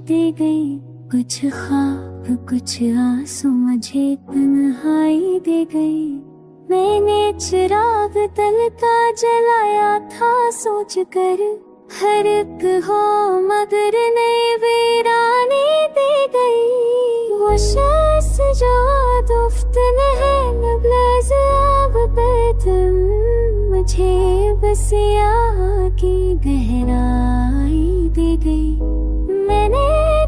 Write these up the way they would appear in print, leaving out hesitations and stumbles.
दे गई। कुछ ख्वाब कुछ आंसू मुझे तन्हाई दे गई। मैंने चिराग तल का जलाया था सोच कर, हर एक हो मगर नई वीरानी दे गई। वो शख्स जो दुफ्तन है नब्लाज अब बदम, मुझे बस यहाँ की गहराई दे गई। मैंने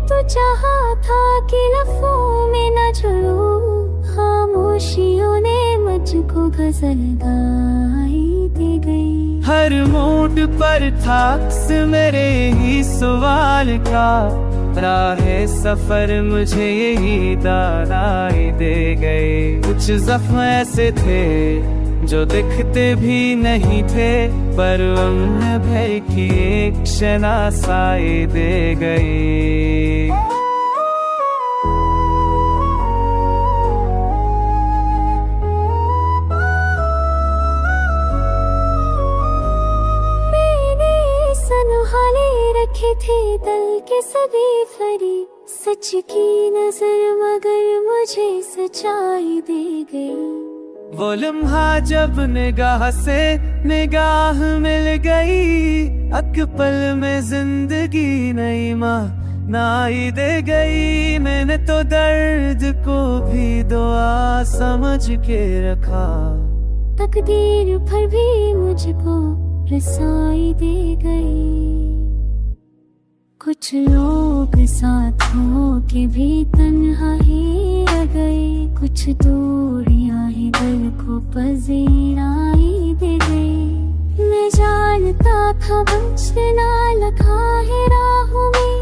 तो चाहा था कि लफ्ज़ों में न झूलूं, खामोशियों ने मुझको गजल गाई दे गई। हर मोड़ पर था अक्स मेरे ही सवाल का, राहे सफर मुझे यही दानाई दे गए। कुछ जख्म ऐसे थे जो दिखते भी नहीं थे, पर उम्र भर की एक शनासाई दे गई। रखे थे दिल के सभी फरी, सच की नजर मगर मुझे सच्चाई दे गई। वो लम्हा जब निगाह से निगाह मिल गई, अकपल में जिंदगी नई मानाई दे गई। मैंने तो दर्द को भी दुआ समझ के रखा, तकदीर पर भी मुझको रसाई दे गई। कुछ लोग साथ हो के भी तन्हा ही रह गए, कुछ दूरियां ही दिल को पजीराई दे गई। मैं जानता था बचना लखा है राहों में,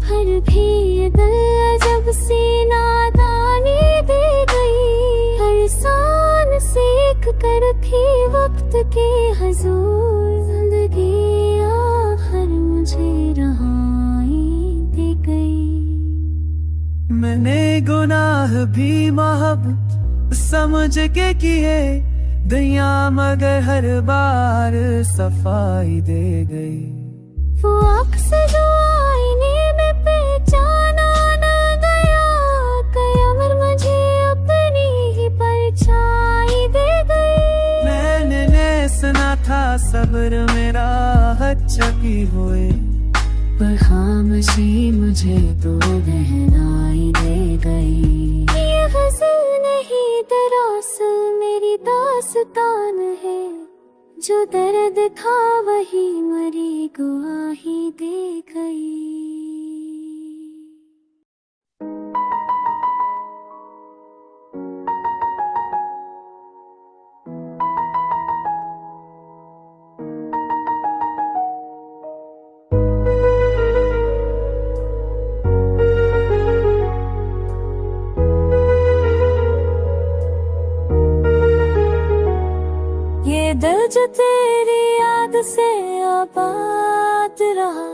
फिर भी ये दिल अजब सी नादानी दे गई। हर सान सीख कर थी वक्त के हुजूर, जिंदगी आखिर मुझे रहाई दे गई। मैंने गुनाह भी मोहब्बत समझ के किए, दुनिया मगर हर बार सफाई दे गई। वो अक्स जो आईने में पहचाना न गया, कयामत मुझे अपनी ही परछाई दे गई। मैंने सुना था सब्र मेरा अच्छा की हुए, पर खामोशी मुझे तो गहराई दे गई। ये गज़ल नहीं दरअसल मेरी दास्तान है, जो दर्द था वही मरी गुआही दे गई। दिल जो तेरी याद से आबाद रहा,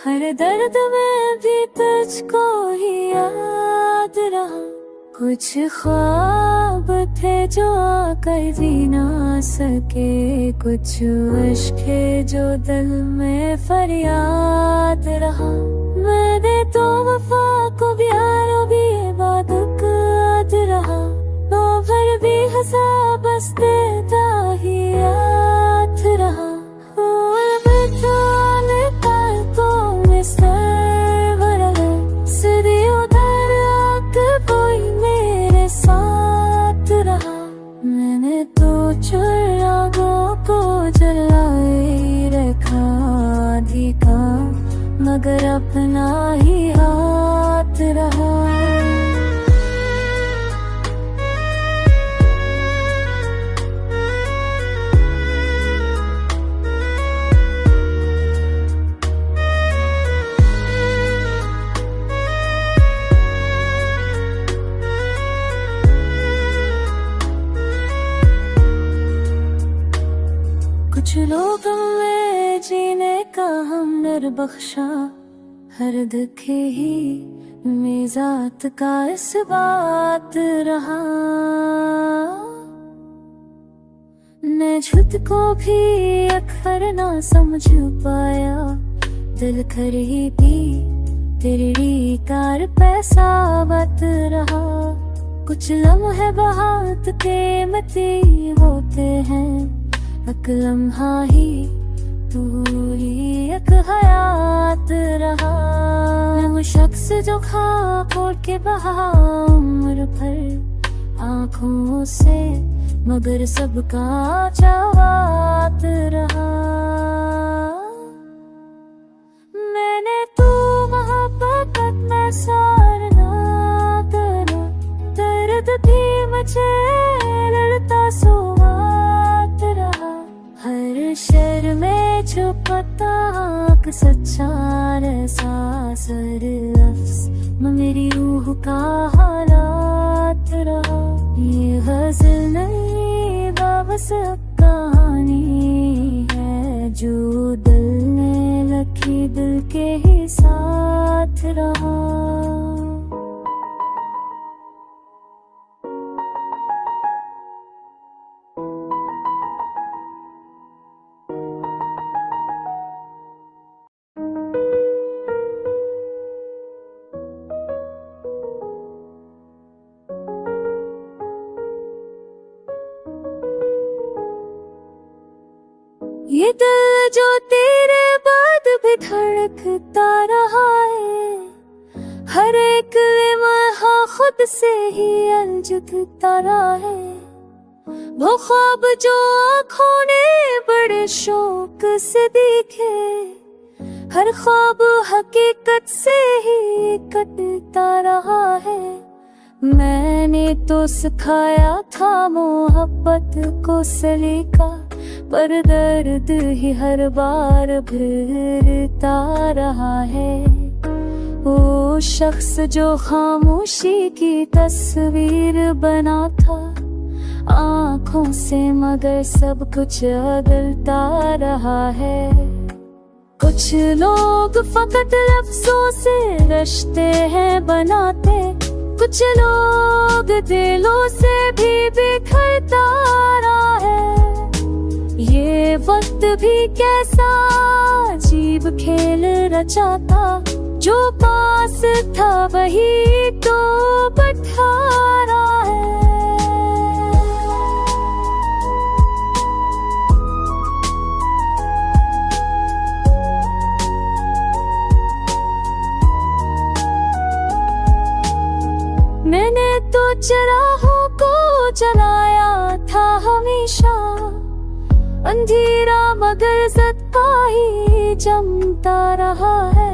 हर दर्द में भी तुझको ही याद रहा। कुछ ख्वाब थे जो आकर जी ना सके, कुछ इश्क है जो दिल में फरियाद रहा। मैंने तो वफा को प्यारो भी इबादत याद रहा, तो भर भी हंसा बस देता ही याद रहा। मेरे साथ रहा, मैंने तो चिरागों को जलाए रखा दिखा, मगर अपना ही हाथ रहा। कुछ लोग में जीने का हमने बख्शा, हर दुखे ही मिजात का इस बात रहा। मैं खुद को भी अक्सर ना समझ पाया, दिल करीबी तेरी कार पैसा बत रहा, कुछ लम्हे बहुत कीमती होते हैं, एक लम्हा ही तू ही एक हयात रहा। मैं वो शख्स जो खा खोल के बहा उम्र भर आँखों से, मगर सबका चाहत रहा। मैंने तू मोहब्बत में सारना तेरा, दर्द भी मुझे लड़ता सुहात रहा। हर शर में छुपता एक सच्चा एहसास, हर लफ्ज़ में मेरी रूह का हालात रहा। ये गज़ल नहीं बस कहानी है, जो दिल ने लिखी दिल के ही साथ रहा। ये दिल जो तेरे बाद भी धड़कता रहा है, हर एक लम्हा खुद से ही अलझता रहा है। वो ख्वाब जो आँखों ने बड़े शौक से देखे, हर ख्वाब हकीकत से ही कटता रहा है। मैंने तो सिखाया था मोहब्बत को सलीका, पर दर्द ही हर बार भिड़ता रहा है। वो शख्स जो खामोशी की तस्वीर बना था आँखों से, मगर सब कुछ बदलता रहा है। कुछ लोग फकत लफ्जों से रिश्ते हैं बनाते, कुछ लोग दिलों से भी बिखरता रहा है। ये वक्त भी कैसा अजीब खेल रचाता, जो पास था वही तो बैठा रहा है। मैंने तो चराहों को जलाया था हमेशा, अंधेरा मगर सदका ही जमता रहा है।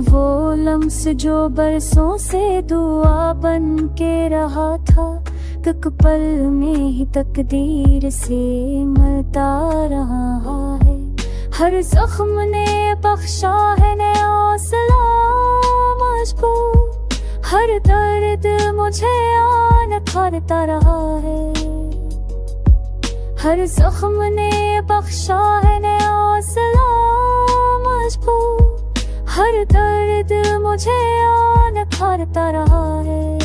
वो लम्स जो बरसों से दुआ बन के रहा था, एक पल में ही तकदीर से मिलता रहा है। हर जख्म ने बख्शा है नया हौसला मुझको, हर दर्द मुझे आन करता रहा है। हर जख्म ने बख्शा है नया हौसला मुझको, हर दर्द मुझे आन करता रहा है।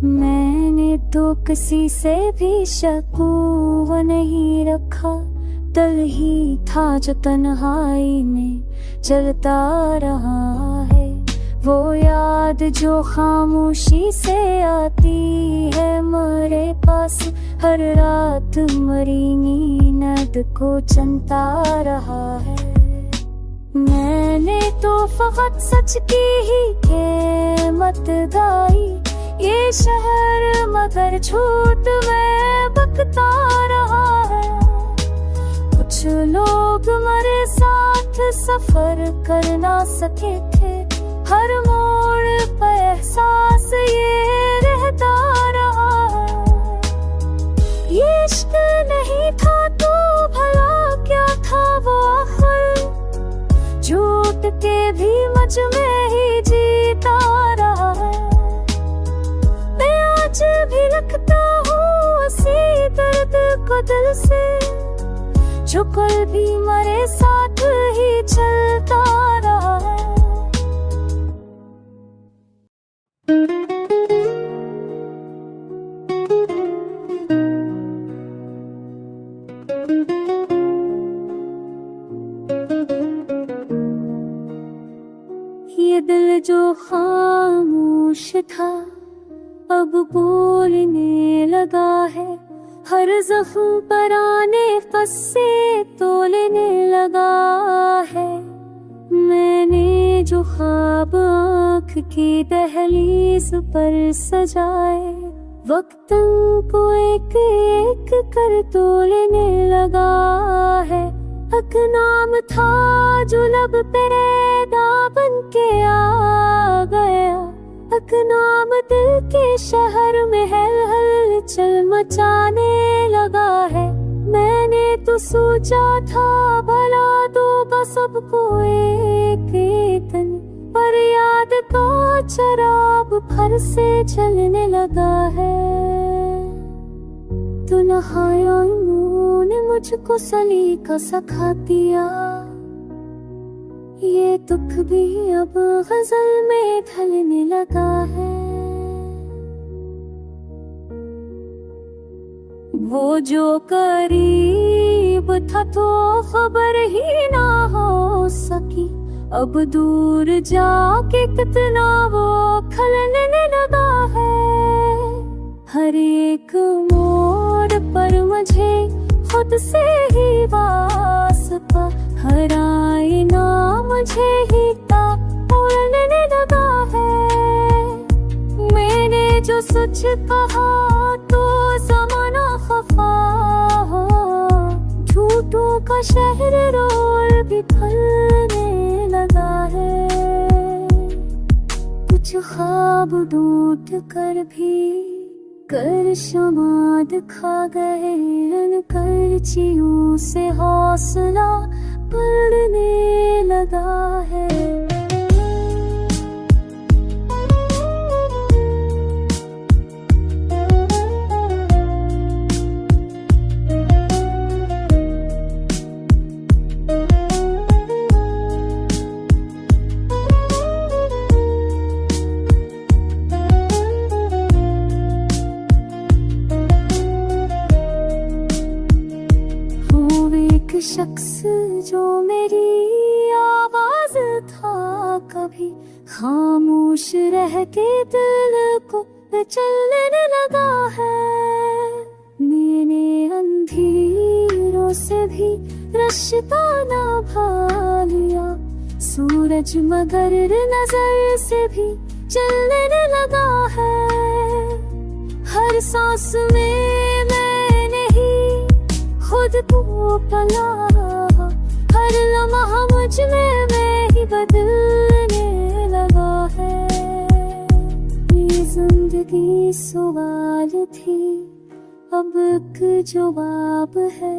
मैंने तो किसी से भी शकूवा नहीं रखा, दिल ही था जो तन्हाई में चलता रहा है। वो याद जो खामोशी से आती है मेरे पास, हर रात मरी नींद को चंता रहा है। मैंने तो फकत सच की ही कीमत गाई, ये शहर मगर झूठ में बकता रहा है। कुछ लोग मेरे साथ सफर कर ना सके थे, हर मोड़ पर एहसास ये रहता रहा है। ये इश्क नहीं था तो भला क्या था वो आखिर, झूठ के भी मुझ में ही जीता रहा है। मैं आज भी रखता हूँ उसी दर्द को दिल से, जो कल भी मेरे साथ ही चलता रहा है। था अब बोलने लगा है, हर जख्म पर आने फस्से तोलने लगा है। मैंने जो ख्वाब आँख की दहलीज पर सजाए, वक्तन को एक एक कर तोलने लगा है। हक नाम था जो लब पे दाबन के आ गया, हक नाम दिल के शहर में हलचल मचाने लगा है। मैंने तो सोचा था भला दूंगा सबको एक तन, पर याद का शराब फर से जलने लगा है। तो नहाया ने मुझको सलीका सिखा दिया, ये दुख भी अब गजल में ढलने लगा है। वो जो करीब था तो खबर ही ना हो सकी, अब दूर जाके कितना वो खलने लगा है। हर एक मोड़ पर मुझे खुद से ही वास्ता, हर आईना मुझे ही बोलने लगा है। मैंने जो सच कहा तो ज़माना खफा हो, झूठों का शहर रोल भी फलने लगा है। कुछ ख्वाब ढूंढ कर भी कर शमाद खा गए, करचियों से हौसला बढ़ने लगा है। शख्स जो मेरी आवाज था, कभी खामोश रह के दिल को चलने लगा है। मैंने अंधेरों से भी रिश्ता निभा लिया, सूरज मगर नजर से भी चलने लगा है। हर सांस में मैंने ही खुद को पला, हर लम्हा मुझ में मैं ही बदलने लगा है। ये जिंदगी सवाल थी, अब एक जवाब है।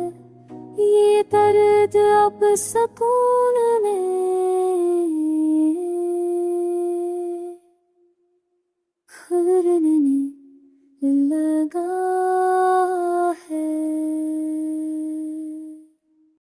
ये दर्द अब सुकून में खिलने लगा।